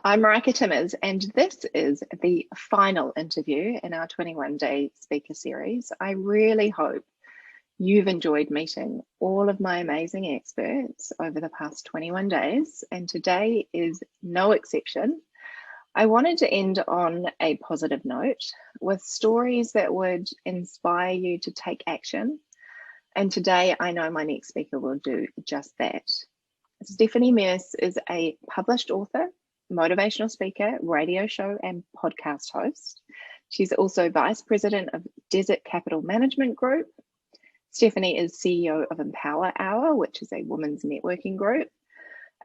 I'm Marika Timmers, and this is the final interview in our 21-day speaker series. I really hope you've enjoyed meeting all of my amazing experts over the past 21 days, and today is no exception. I wanted to end on a positive note with stories that would inspire you to take action. And today I know my next speaker will do just that. Stephanie Mears is a published author, motivational speaker, radio show, and podcast host. She's also vice president of Desert Capital Management Group. Stephanie is CEO of Empower Hour, which is a women's networking group,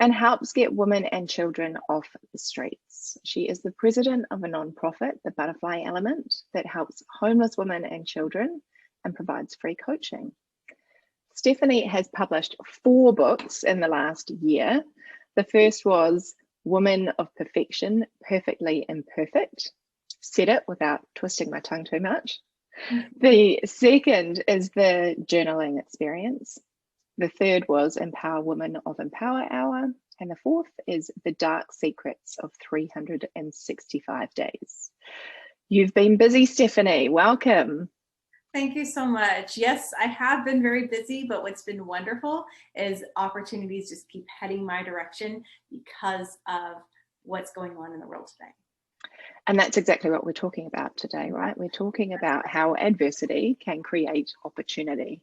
and helps get women and children off the streets. She is the president of a nonprofit, the Butterfly Element, that helps homeless women and children and provides free coaching. Stephanie has published 4 books in the last year. The first was Woman of Perfection, Perfectly Imperfect. Said it without twisting my tongue too much. The second is the journaling experience. The third was Empower Women of Empower Hour. And the fourth is The Dark Secrets of 365 Days. You've been busy, Stephanie. Welcome. Thank you so much. Yes, I have been very busy, but what's been wonderful is opportunities just keep heading my direction because of what's going on in the world today. And that's exactly what we're talking about today, right? We're talking about how adversity can create opportunity.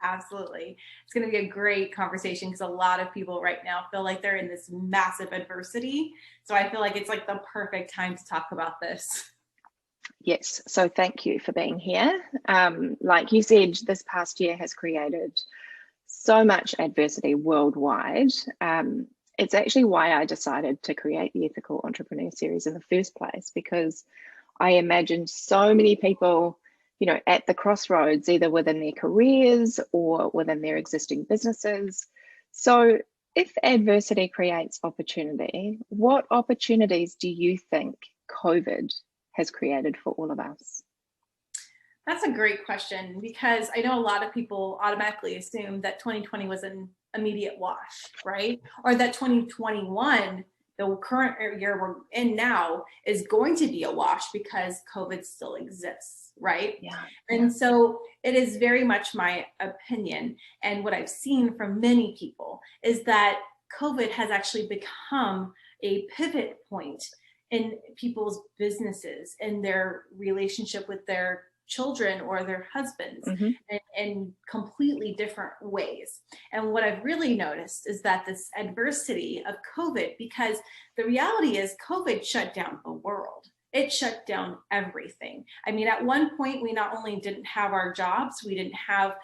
Absolutely. It's going to be a great conversation because a lot of people right now feel like they're in this massive adversity. So I feel like it's like the perfect time to talk about this. Yes, so thank you for being here. Like you said, this past year has created so much adversity worldwide. It's actually why I decided to create the Ethical Entrepreneur Series in the first place, because I imagined so many people, at the crossroads, either within their careers or within their existing businesses. So if adversity creates opportunity, what opportunities do you think COVID has created for all of us? That's a great question, because I know a lot of people automatically assume that 2020 was an immediate wash, right? Or that 2021, the current year we're in now, is going to be a wash because COVID still exists, right? Yeah. And so it is very much my opinion, and what I've seen from many people is that COVID has actually become a pivot point in people's businesses and their relationship with their children or their husbands in completely different ways. And what I've really noticed is that this adversity of COVID, because the reality is COVID shut down the world. It shut down everything. I mean, at one point, we not only didn't have our jobs, we didn't have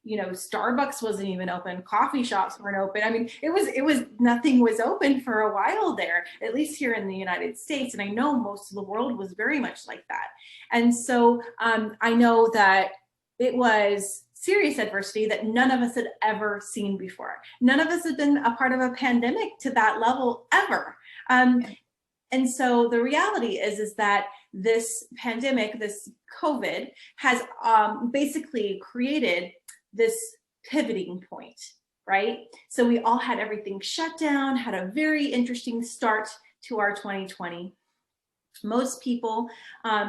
Starbucks wasn't even open. Coffee shops weren't open. I mean, it was nothing was open for a while there, at least here in the United States. And I know most of the world was very much like that. And so I know that it was serious adversity that none of us had ever seen before. None of us had been a part of a pandemic to that level ever. And so the reality is that this pandemic, this COVID, has basically created this pivoting point, right? So we all had everything shut down, had a very interesting start to our 2020. Most people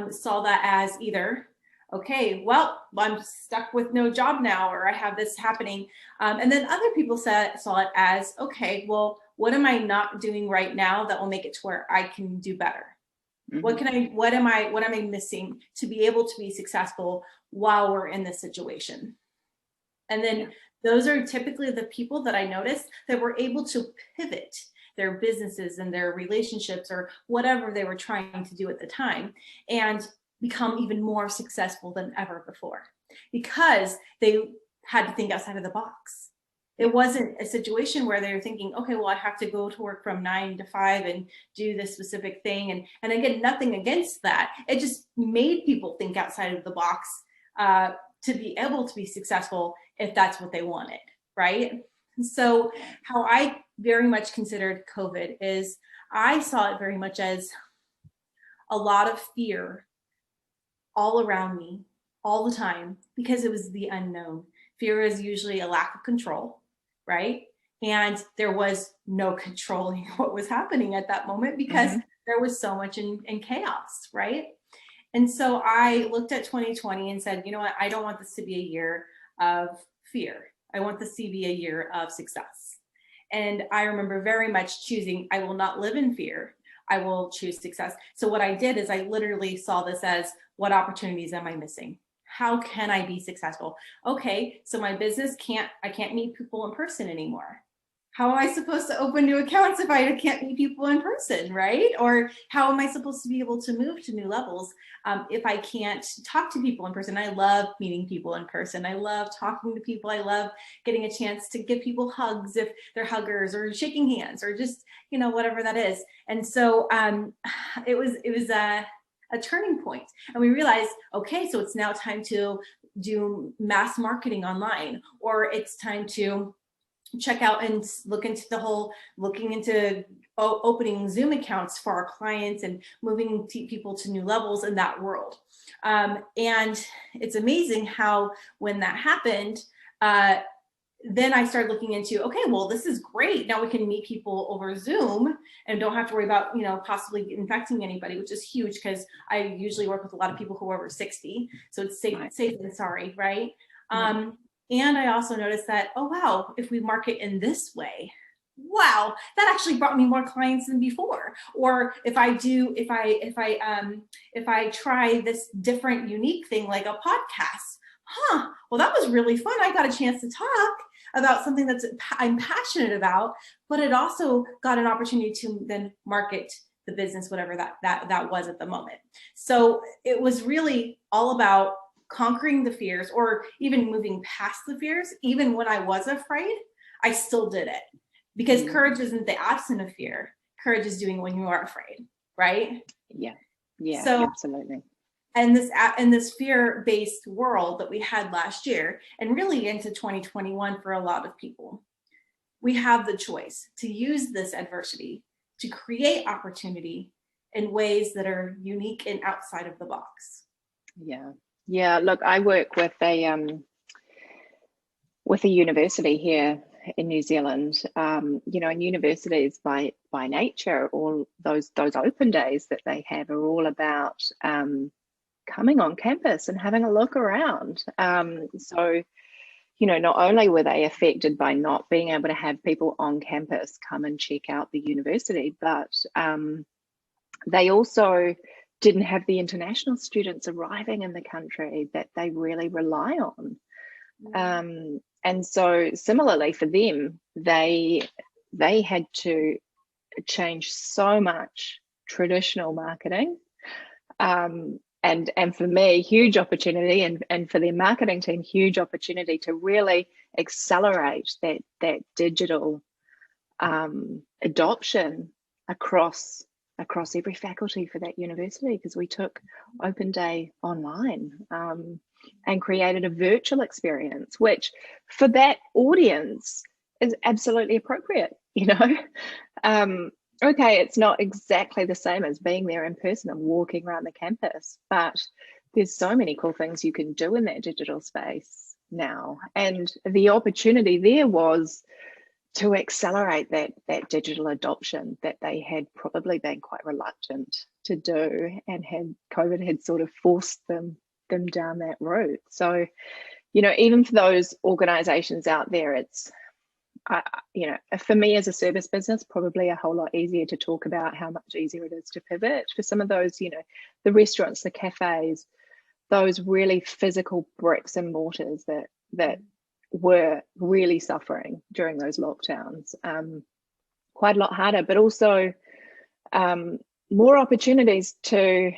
saw that as either, okay, well, I'm stuck with no job now, or I have this happening. And then other people saw it as, okay, well, what am I not doing right now that will make it to where I can do better? What am I missing to be able to be successful while we're in this situation? And then those are typically the people that I noticed that were able to pivot their businesses and their relationships or whatever they were trying to do at the time and become even more successful than ever before, because they had to think outside of the box. It wasn't a situation where they were thinking, okay, well, I have to go to work from 9 to 5 and do this specific thing. And again, nothing against that. It just made people think outside of the box to be able to be successful if that's what they wanted, right? So how I very much considered COVID is I saw it very much as a lot of fear all around me all the time, because it was the unknown. Fear is usually a lack of control, right? And there was no controlling what was happening at that moment because Mm-hmm. there was so much in chaos, right? And so I looked at 2020 and said, you know what, I don't want this to be a year of fear. I want this to be a year of success. And I remember very much choosing, I will not live in fear. I will choose success. So what I did is I literally saw this as, what opportunities am I missing? How can I be successful? Okay, so my business I can't meet people in person anymore. How am I supposed to open new accounts if I can't meet people in person, right? Or how am I supposed to be able to move to new levels if I can't talk to people in person? I love meeting people in person. I love talking to people. I love getting a chance to give people hugs if they're huggers, or shaking hands, or just, you know, whatever that is. And so it was a turning point. And we realized, okay, so it's now time to do mass marketing online, or it's time to check out and look into looking into opening Zoom accounts for our clients and moving people to new levels in that world. And it's amazing how when that happened, then I started looking into, okay, well, this is great. Now we can meet people over Zoom and don't have to worry about, you know, possibly infecting anybody, which is huge because I usually work with a lot of people who are over 60. So it's safe, Right. safe than sorry, right? Yeah. And I also noticed that, oh, wow, if we market in this way, wow, that actually brought me more clients than before. Or if I try this different, unique thing like a podcast, well, that was really fun. I got a chance to talk about something I'm passionate about, but it also got an opportunity to then market the business, whatever that was at the moment. So it was really all about conquering the fears, or even moving past the fears. Even when I was afraid, I still did it, because courage isn't the absence of fear. Courage is doing when you are afraid, right? Yeah. Yeah, So, absolutely. and this fear-based world that we had last year, and really into 2021 for a lot of people, we have the choice to use this adversity to create opportunity in ways that are unique and outside of the box. Yeah. Yeah. Look, I work with a university here in New Zealand. You know, and universities by nature, all those open days that they have are all about coming on campus and having a look around. So, you know, not only were they affected by not being able to have people on campus come and check out the university, but they also didn't have the international students arriving in the country that they really rely on. And so similarly for them, they had to change so much traditional marketing. And for me, huge opportunity, and for their marketing team, huge opportunity to really accelerate that digital adoption across every faculty for that university, because we took open day online and created a virtual experience, which for that audience is absolutely appropriate, you know. Okay, it's not exactly the same as being there in person and walking around the campus, but there's so many cool things you can do in that digital space now. And the opportunity there was to accelerate that digital adoption that they had probably been quite reluctant to do, and COVID had sort of forced them down that route. So, you know, even for those organizations out there, it's you know, for me as a service business, probably a whole lot easier to talk about how much easier it is to pivot. For some of those, you know, the restaurants, the cafes, those really physical bricks and mortars that were really suffering during those lockdowns, quite a lot harder, but also more opportunities to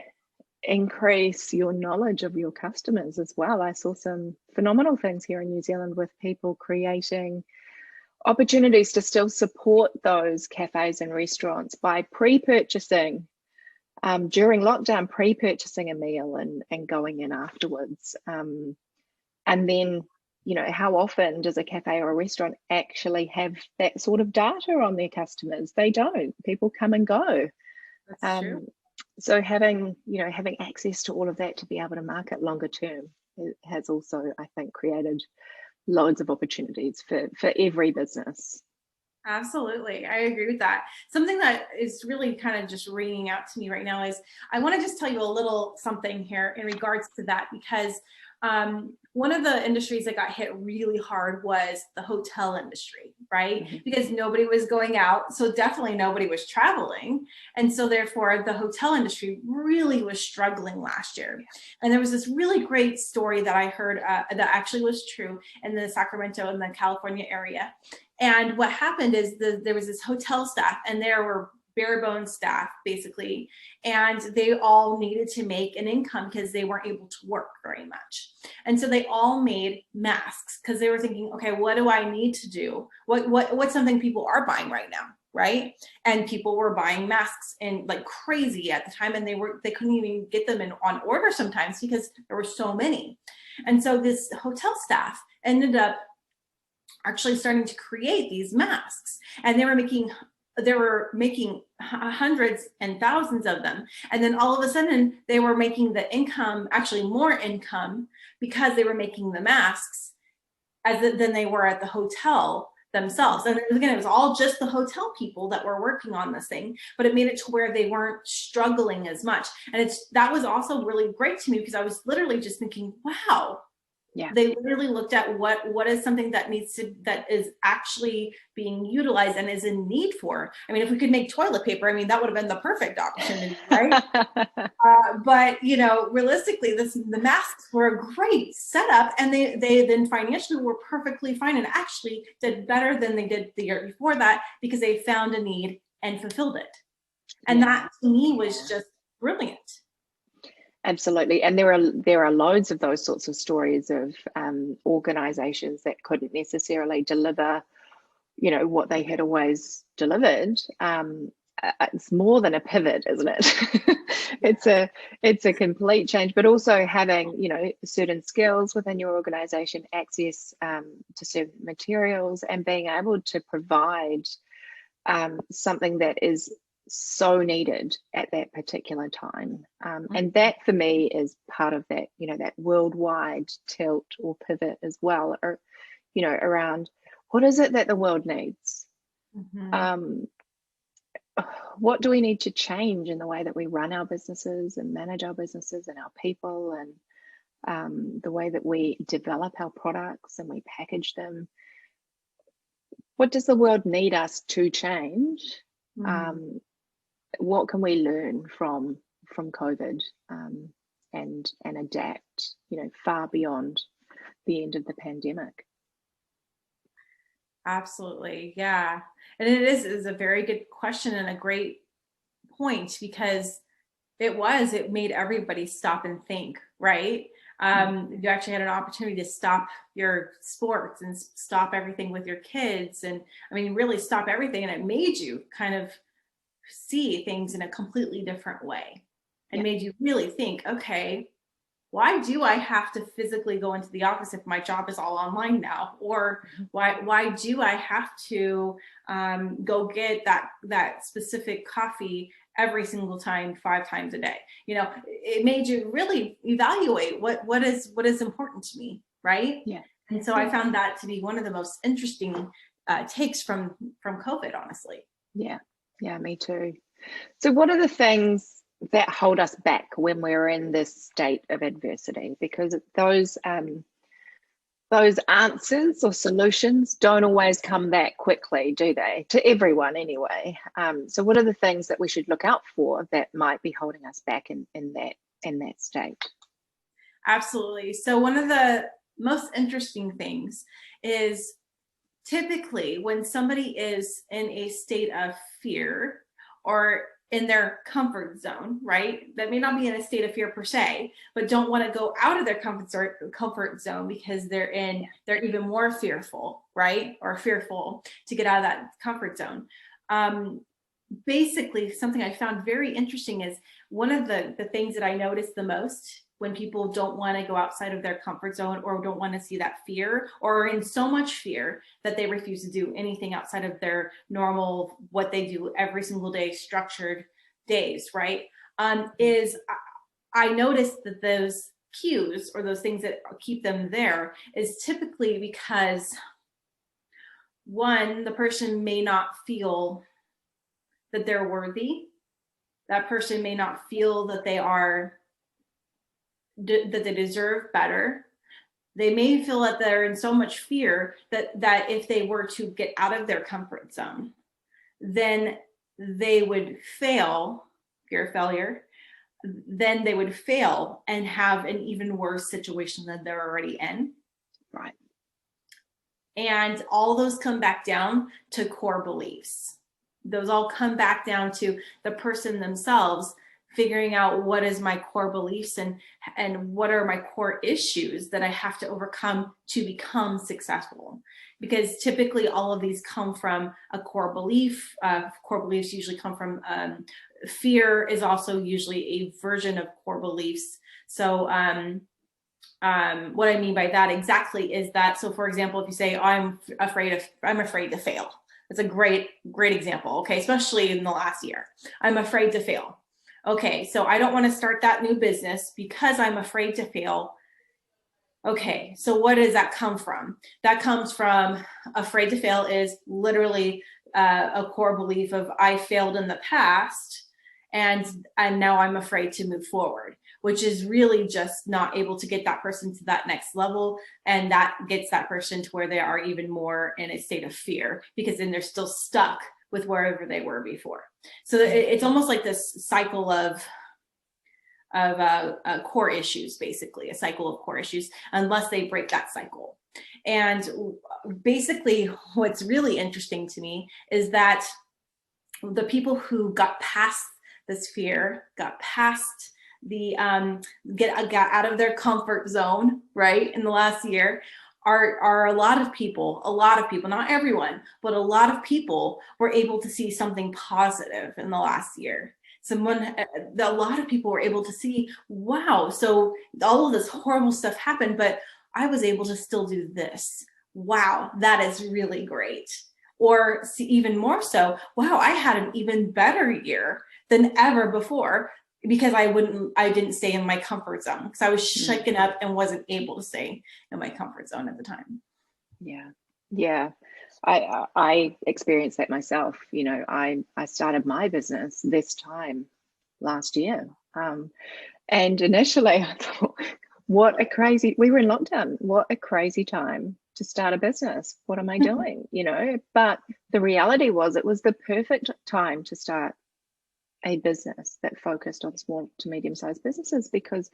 increase your knowledge of your customers as well. I saw some phenomenal things here in New Zealand with people creating opportunities to still support those cafes and restaurants by pre-purchasing during lockdown, pre-purchasing a meal and going in afterwards. And then, you know, how often does a cafe or a restaurant actually have that sort of data on their customers? They don't. People come and go. That's true. So having access to all of that to be able to market longer term has also, I think, created loads of opportunities for every business. Absolutely. I agree with that. Something that is really kind of just ringing out to me right now is I want to just tell you a little something here in regards to that, because one of the industries that got hit really hard was the hotel industry, right? Mm-hmm. Because nobody was going out. So definitely nobody was traveling. And so therefore the hotel industry really was struggling last year. And there was this really great story that I heard that actually was true in the Sacramento and the California area. And what happened is there was this hotel staff, and there were bare bones staff basically, and they all needed to make an income because they weren't able to work very much. And so they all made masks because they were thinking, okay, what do I need to do? What's something people are buying right now, right? And people were buying masks in like crazy at the time, and they couldn't even get them in on order sometimes because there were so many. And so this hotel staff ended up actually starting to create these masks, and they were making hundreds and thousands of them. And then all of a sudden they were making the income, actually more income, because they were making the masks than they were at the hotel themselves. And again, it was all just the hotel people that were working on this thing, but it made it to where they weren't struggling as much. And that was also really great to me, because I was literally just thinking, wow, Yeah. they literally looked at what is something that is actually being utilized and is in need for. I mean, if we could make toilet paper, I mean, that would have been the perfect opportunity, right? But realistically, the masks were a great setup, and they then financially were perfectly fine, and actually did better than they did the year before that, because they found a need and fulfilled it. And that to me was just brilliant. Absolutely. And there are loads of those sorts of stories of organizations that couldn't necessarily deliver, what they had always delivered. It's more than a pivot, isn't it? It's a complete change, but also having, certain skills within your organization, access to certain materials, and being able to provide something that is so needed at that particular time. And that for me is part of that, that worldwide tilt or pivot as well, or, around what is it that the world needs? Mm-hmm. What do we need to change in the way that we run our businesses and manage our businesses and our people, and the way that we develop our products and we package them? What does the world need us to change? Mm-hmm. What can we learn from COVID, and adapt, far beyond the end of the pandemic? Absolutely, yeah. And it is a very good question and a great point, because it made everybody stop and think, right? You actually had an opportunity to stop your sports and stop everything with your kids, and I mean, really stop everything, and it made you kind of see things in a completely different way, and made you really think, okay, why do I have to physically go into the office if my job is all online now? Or why do I have to go get that specific coffee every single time, 5 times a day? It made you really evaluate what is important to me, right? Yeah. And so I found that to be one of the most interesting takes from COVID, honestly. Yeah, me too. So what are the things that hold us back when we're in this state of adversity? Because those answers or solutions don't always come back quickly, do they? To everyone anyway. So what are the things that we should look out for that might be holding us back in that state? Absolutely. So one of the most interesting things is, typically when somebody is in a state of fear or in their comfort zone, right? That may not be in a state of fear per se, but don't want to go out of their comfort zone because they're even more fearful, right? Or fearful to get out of that comfort zone. Basically, something I found very interesting is one of the things that I noticed the most when people don't want to go outside of their comfort zone, or don't want to see that fear, or are in so much fear that they refuse to do anything outside of their normal, what they do every single day, structured days, right? Is I noticed that those cues, or those things that keep them there, is typically because one, the person may not feel that they're worthy. That person may not feel that that they deserve better. They may feel that they're in so much fear that if they were to get out of their comfort zone, then they would fail, fear of failure, then they would fail and have an even worse situation than they're already in. Right. And all those come back down to core beliefs. Those all come back down to the person themselves figuring out what is my core beliefs and what are my core issues that I have to overcome to become successful. Because typically all of these come from a core belief. Core beliefs usually come from fear is also usually a version of core beliefs. So what I mean by that exactly is that, so for example, if you say, oh, I'm afraid to fail. That's a great example. Okay. Especially in the last year, I'm afraid to fail. Okay. So I don't want to start that new business because I'm afraid to fail. Okay. So what does that come from? That comes from afraid to fail is literally a core belief of I failed in the past and now I'm afraid to move forward, which is really just not able to get that person to that next level. And that gets that person to where they are even more in a state of fear, because then they're still stuck with wherever they were before. So it's almost like this cycle of core issues, basically a cycle of core issues, unless they break that cycle. And basically what's really interesting to me is that the people who got past this fear, got past the got out of their comfort zone, right, in the last year, are a lot of people, not everyone, but a lot of people were able to see something positive in the last year. A lot of people were able to see, wow, so all of this horrible stuff happened, but I was able to still do this. Wow, that is really great. Or see, even more so, wow, I had an even better year than ever before because I didn't stay in my comfort zone because I was shaken up and wasn't able to stay in my comfort zone at the time. Yeah. Yeah. I experienced that myself. You know, I started my business this time last year. And initially I thought, we were in lockdown. What a crazy time to start a business. What am I doing? You know, but the reality was it was the perfect time to start a business that focused on small to medium-sized businesses, because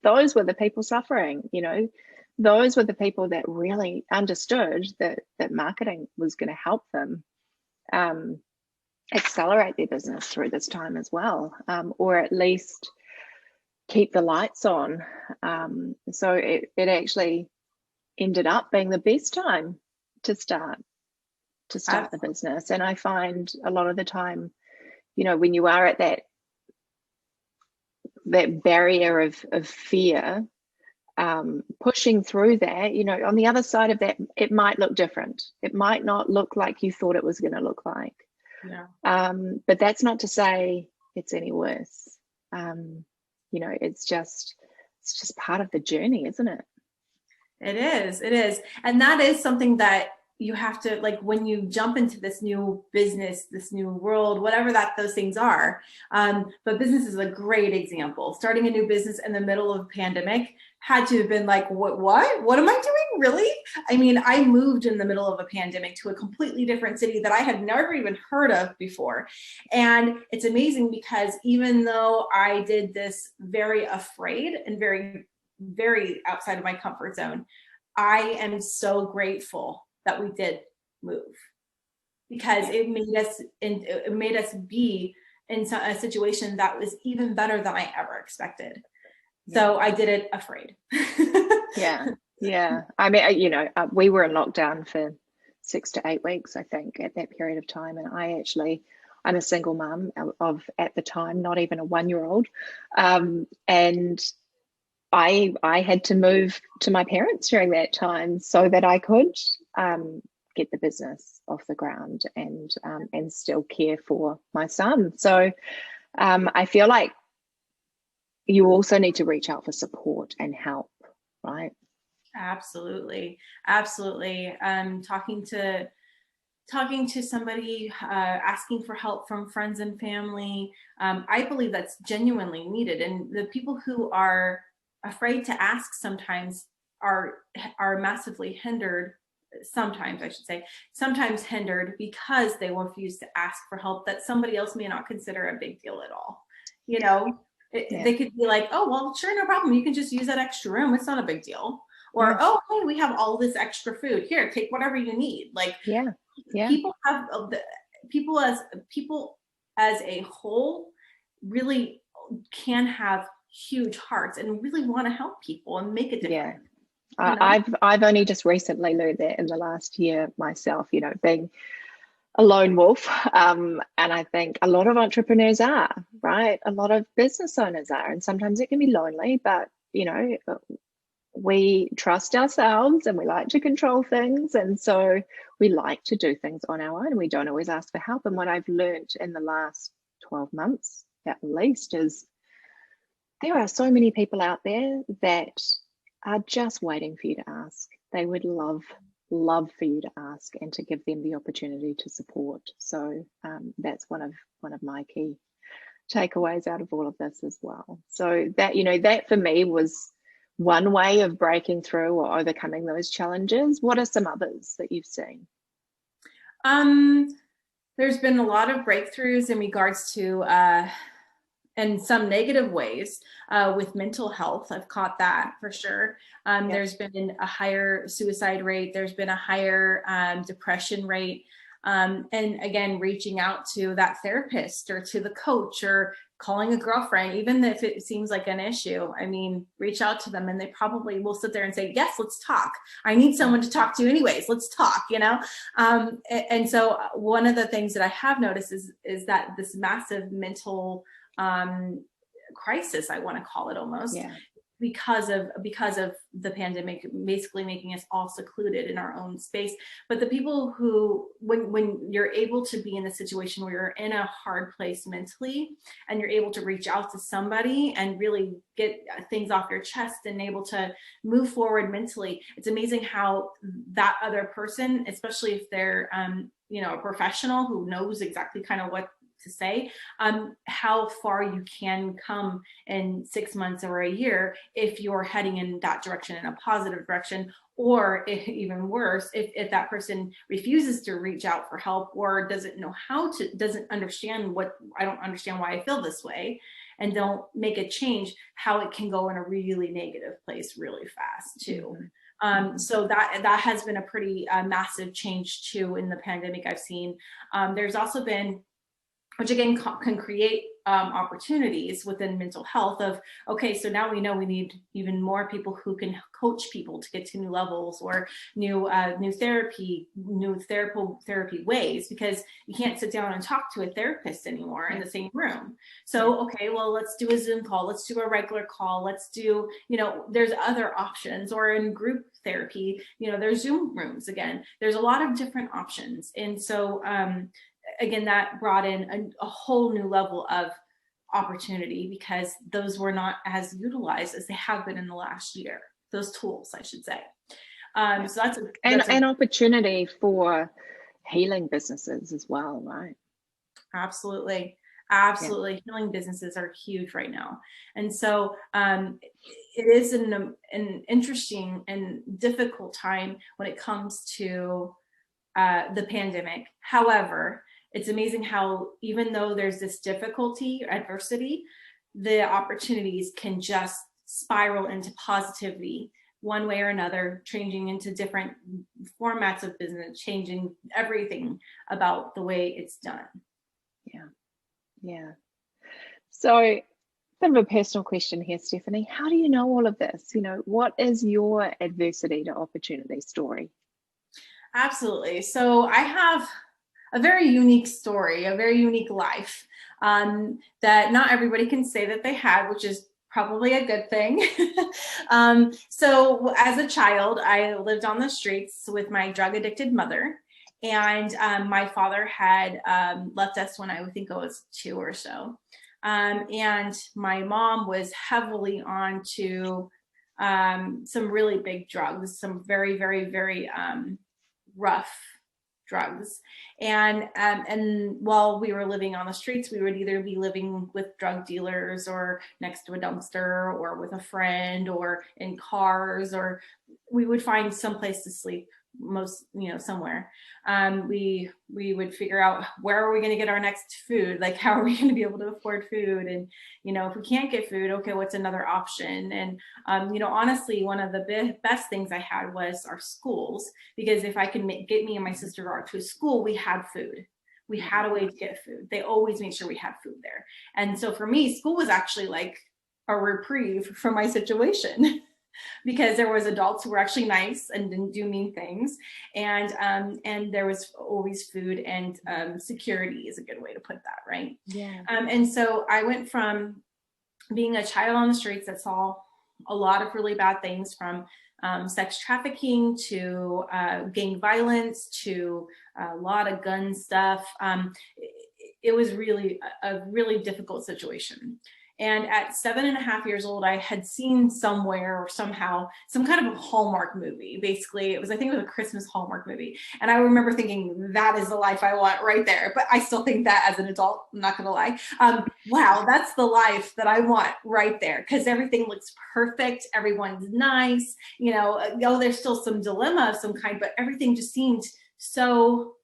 those were the people suffering, you know, those were the people that really understood that marketing was going to help them accelerate their business through this time as well, or at least keep the lights on. So it actually ended up being the best time to start the business. And I find a lot of the time, you know, when you are at that barrier of fear, pushing through that, you know, on the other side of that, it might look different. It might not look like you thought it was going to look like. Yeah. But that's not to say it's any worse. You know, it's just part of the journey, isn't it? It is. And that is something that you have to, like, when you jump into this new business, this new world, whatever those things are. But business is a great example. Starting a new business in the middle of a pandemic had to have been like, what am I doing? Really? I mean, I moved in the middle of a pandemic to a completely different city that I had never even heard of before. And it's amazing because even though I did this very afraid and very, very outside of my comfort zone, I am so grateful that we did move, because it made us be in a situation that was even better than I ever expected. So I did it afraid. Yeah. I mean, you know, we were in lockdown for 6 to 8 weeks, I think, at that period of time. And I'm a single mum of, at the time, not even a 1-year-old. And I had to move to my parents during that time so that I could get the business off the ground and still care for my son. So I feel like you also need to reach out for support and help, right? Absolutely. Talking to talking to somebody, asking for help from friends and family. I believe that's genuinely needed. And the people who are afraid to ask sometimes are massively hindered. Sometimes, I should say, sometimes hindered because they refuse to ask for help that somebody else may not consider a big deal at all. You know, Yeah. they could be like, oh, well, sure, no problem. You can just use that extra room. It's not a big deal. Or, Yeah. oh, hey, we have all this extra food. Here, take whatever you need. Like, Yeah. Yeah. people have people as a whole really can have huge hearts and really want to help people and make a difference. Yeah. You know? I've only just recently learned that in the last year myself, you know, being a lone wolf. And I think a lot of entrepreneurs are, right? A lot of business owners are. And sometimes it can be lonely, but, you know, we trust ourselves and we like to control things. And so we like to do things on our own. We don't always ask for help. And what I've learned in the last 12 months, at least, is there are so many people out there that are just waiting for you to ask. They would love for you to ask and to give them the opportunity to support. So that's one of my key takeaways out of all of this as well. So that, you know, that for me was one way of breaking through or overcoming those challenges. What are some others that you've seen? There's been a lot of breakthroughs in regards to in some negative ways with mental health. I've caught that for sure. Yep. There's been a higher suicide rate. There's been a higher depression rate. And again, reaching out to that therapist or to the coach or calling a girlfriend, even if it seems like an issue, I mean, reach out to them and they probably will sit there and say, yes, let's talk. I need someone to talk to anyways, let's talk, you know? And so one of the things that I have noticed is that this massive mental crisis, I want to call it almost, yeah, because of the pandemic basically making us all secluded in our own space. But the people who, when you're able to be in a situation where you're in a hard place mentally and you're able to reach out to somebody and really get things off your chest and able to move forward mentally, it's amazing how that other person, especially if they're you know, a professional who knows exactly kind of what to say, how far you can come in 6 months or a year if you're heading in that direction, in a positive direction, or if, even worse, if that person refuses to reach out for help or doesn't know how to, doesn't understand what, I don't understand why I feel this way, and don't make a change, how it can go in a really negative place really fast too. So that has been a pretty massive change too in the pandemic I've seen. There's also been, which again can create opportunities within mental health of, okay, so now we know we need even more people who can coach people to get to new levels or new therapy ways, because you can't sit down and talk to a therapist anymore in the same room. So, okay, well, let's do a Zoom call. Let's do a regular call. Let's do, you know, there's other options, or in group therapy, you know, there's Zoom rooms again. There's a lot of different options. And so, again, that brought in a whole new level of opportunity, because those were not as utilized as they have been in the last year. Those tools, I should say. So that's an opportunity for healing businesses as well, right? Absolutely. Absolutely. Yeah. Healing businesses are huge right now. And so it is an interesting and difficult time when it comes to the pandemic. However, it's amazing how, even though there's this difficulty or adversity, the opportunities can just spiral into positivity one way or another, changing into different formats of business, changing everything about the way it's done. Yeah. Yeah. So, bit of a personal question here, Stephanie. How do you know all of this? You know, what is your adversity to opportunity story? Absolutely. So I have a very unique story, a very unique life that not everybody can say that they had, which is probably a good thing. So as a child, I lived on the streets with my drug addicted mother. And my father had left us when I think I was 2 or so. And my mom was heavily on to some really big drugs, some very, very, very rough drugs. And while we were living on the streets, we would either be living with drug dealers or next to a dumpster or with a friend or in cars, or we would find some place to sleep, most, somewhere. We would figure out, where are we going to get our next food? Like, how are we going to be able to afford food? And, if we can't get food, okay, what's another option? And, honestly, one of the best things I had was our schools, because if I could get me and my sister to a school, we had food. We had a way to get food. They always made sure we had food there. And so for me, school was actually like a reprieve from my situation. Because there was adults who were actually nice and didn't do mean things, and there was always food, and security is a good way to put that, right? Yeah. And so I went from being a child on the streets that saw a lot of really bad things, from sex trafficking to gang violence to a lot of gun stuff. It was really a really difficult situation. And at 7.5 years old, I had seen somewhere or somehow some kind of a Hallmark movie. Basically, I think it was a Christmas Hallmark movie. And I remember thinking, that is the life I want right there. But I still think that as an adult, I'm not going to lie. Wow, that's the life that I want right there. Because everything looks perfect. Everyone's nice. There's still some dilemma of some kind, but everything just seemed so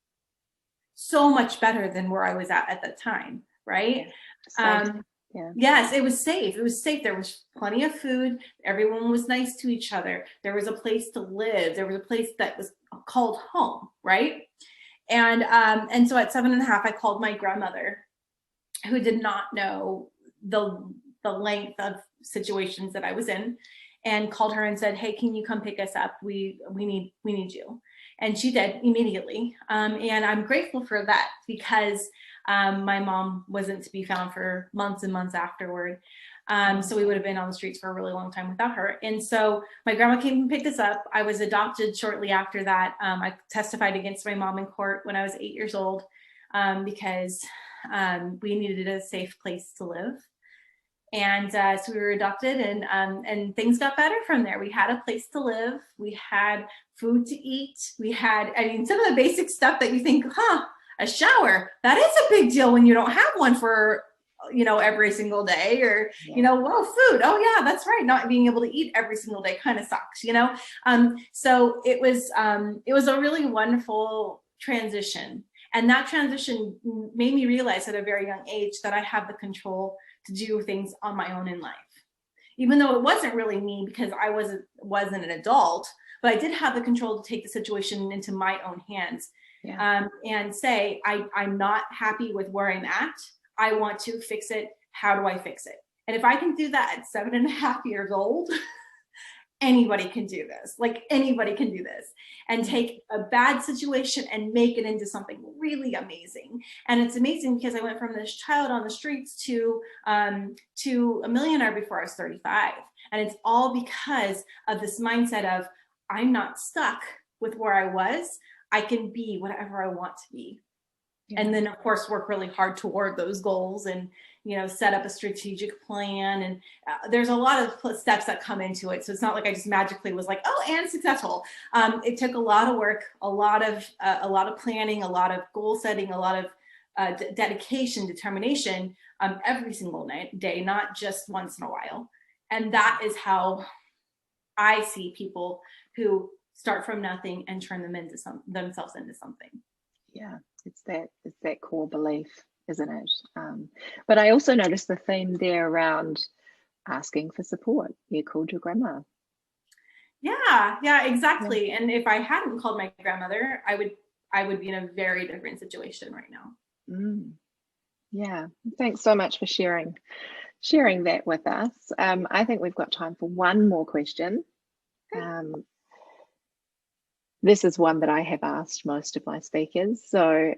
much better than where I was at the time. Right. Yeah. Yes, it was safe. It was safe. There was plenty of food. Everyone was nice to each other. There was a place to live. There was a place that was called home, right? And so at 7.5, I called my grandmother, who did not know the length of situations that I was in, and called her and said, "Hey, can you come pick us up? We need you." And she did immediately. And I'm grateful for that, because my mom wasn't to be found for months and months afterward. So we would have been on the streets for a really long time without her. And so my grandma came and picked us up. I was adopted shortly after that. I testified against my mom in court when I was 8 years old, because we needed a safe place to live. And so we were adopted, and things got better from there. We had a place to live. We had food to eat. We had, some of the basic stuff that you think, a shower, that is a big deal when you don't have one for, every single day, or, food. Oh yeah, that's right. Not being able to eat every single day kind of sucks, So it was a really wonderful transition. And that transition made me realize at a very young age that I have the control to do things on my own in life. Even though it wasn't really me, because I wasn't an adult, but I did have the control to take the situation into my own hands. Yeah. And say, I'm not happy with where I'm at. I want to fix it. How do I fix it? And if I can do that at 7.5 years old, anybody can do this. Like, anybody can do this, and take a bad situation and make it into something really amazing. And it's amazing because I went from this child on the streets to a millionaire before I was 35. And it's all because of this mindset of, I'm not stuck with where I was. I can be whatever I want to be. Yeah. And then, of course, work really hard toward those goals, and, set up a strategic plan. And there's a lot of steps that come into it. So it's not like I just magically was like, oh, and successful. It took a lot of work, a lot of planning, a lot of goal setting, a lot of dedication, determination, every single day, not just once in a while. And that is how I see people who start from nothing and turn themselves into something. Yeah, it's that core belief, isn't it? But I also noticed the theme there around asking for support. You called your grandma. Yeah, exactly. Yeah. And if I hadn't called my grandmother, I would be in a very different situation right now. Yeah, thanks so much for sharing that with us. I think we've got time for one more question. This is one that I have asked most of my speakers. So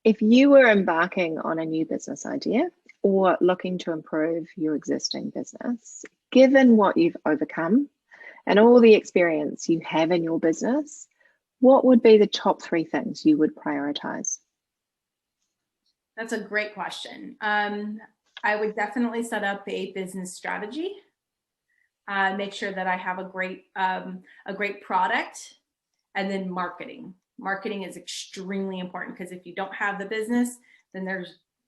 if you were embarking on a new business idea or looking to improve your existing business, given what you've overcome and all the experience you have in your business, what would be the top 3 things you would prioritize? That's a great question. I would definitely set up a business strategy, make sure that I have a great product, and then marketing. Marketing is extremely important, because if you don't have the business, then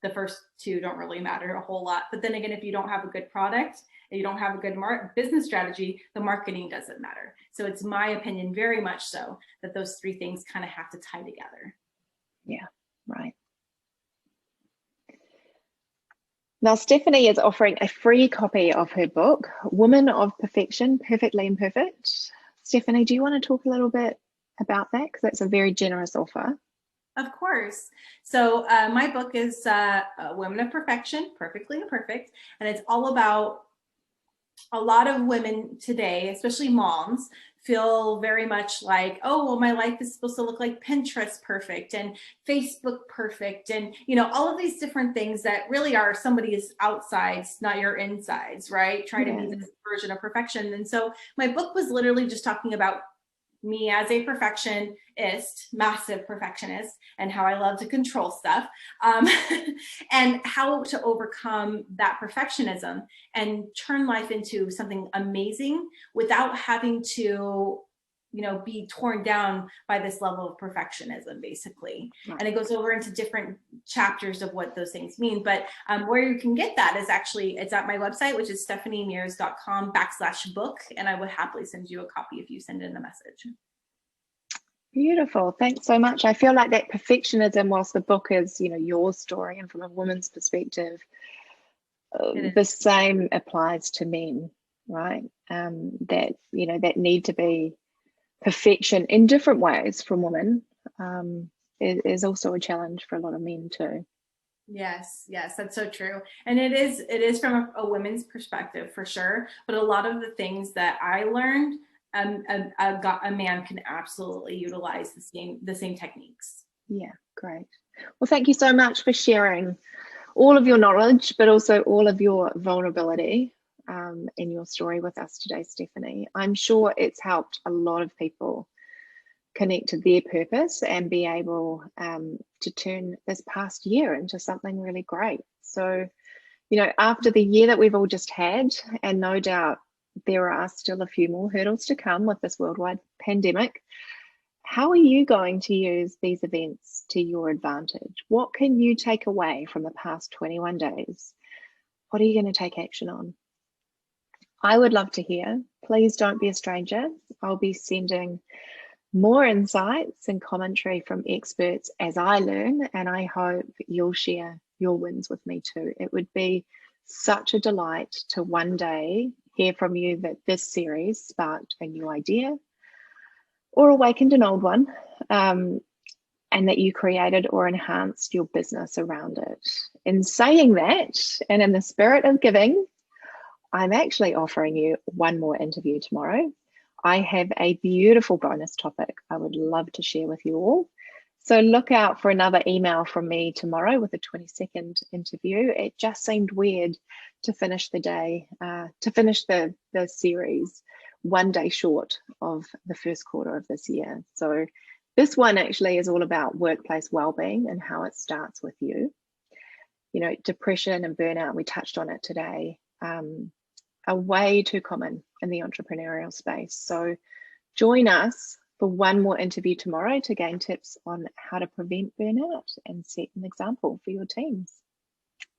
the first two don't really matter a whole lot. But then again, if you don't have a good product and you don't have a good business strategy, the marketing doesn't matter. So it's my opinion, very much so, that those three things kind of have to tie together. Yeah, right. Now, Stephanie is offering a free copy of her book, Woman of Perfection, Perfectly Imperfect. Stephanie, do you want to talk a little bit about that? Because that's a very generous offer. Of course. So my book is Women of Perfection, Perfectly Imperfect, and it's all about a lot of women today, especially moms, feel very much like, oh, well, my life is supposed to look like Pinterest perfect and Facebook perfect, and all of these different things that really are somebody's outsides, not your insides, right? Trying to be this version of perfection. And so my book was literally just talking about me as a perfectionist, massive perfectionist, and how I love to control stuff, and how to overcome that perfectionism and turn life into something amazing without having to be torn down by this level of perfectionism, basically. Right. And it goes over into different chapters of what those things mean. But where you can get that is actually, it's at my website, which is stephaniemears.com/book. And I would happily send you a copy if you send in a message. Beautiful. Thanks so much. I feel like that perfectionism, whilst the book is, your story and from a woman's perspective, the same applies to men, right? That, that need to be perfection in different ways from women is also a challenge for a lot of men too. Yes, that's so true. And it is from a women's perspective for sure. But a lot of the things that I learned, a man can absolutely utilize the same techniques. Yeah, great. Well, thank you so much for sharing all of your knowledge, but also all of your vulnerability in your story with us today, Stephanie. I'm sure it's helped a lot of people connect to their purpose and be able to turn this past year into something really great. So, after the year that we've all just had, and no doubt there are still a few more hurdles to come with this worldwide pandemic, how are you going to use these events to your advantage? What can you take away from the past 21 days? What are you going to take action on? I would love to hear. Please don't be a stranger. I'll be sending more insights and commentary from experts as I learn, and I hope you'll share your wins with me too. It would be such a delight to one day hear from you that this series sparked a new idea or awakened an old one, and that you created or enhanced your business around it. In saying that, and in the spirit of giving, I'm actually offering you one more interview tomorrow. I have a beautiful bonus topic I would love to share with you all. So look out for another email from me tomorrow with a 20-second interview. It just seemed weird to finish the day, to finish the series one day short of the first quarter of this year. So this one actually is all about workplace well-being and how it starts with you. Depression and burnout, we touched on it today, are way too common in the entrepreneurial space. So join us for one more interview tomorrow to gain tips on how to prevent burnout and set an example for your teams.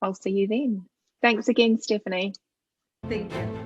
I'll see you then. Thanks again, Stephanie. Thank you.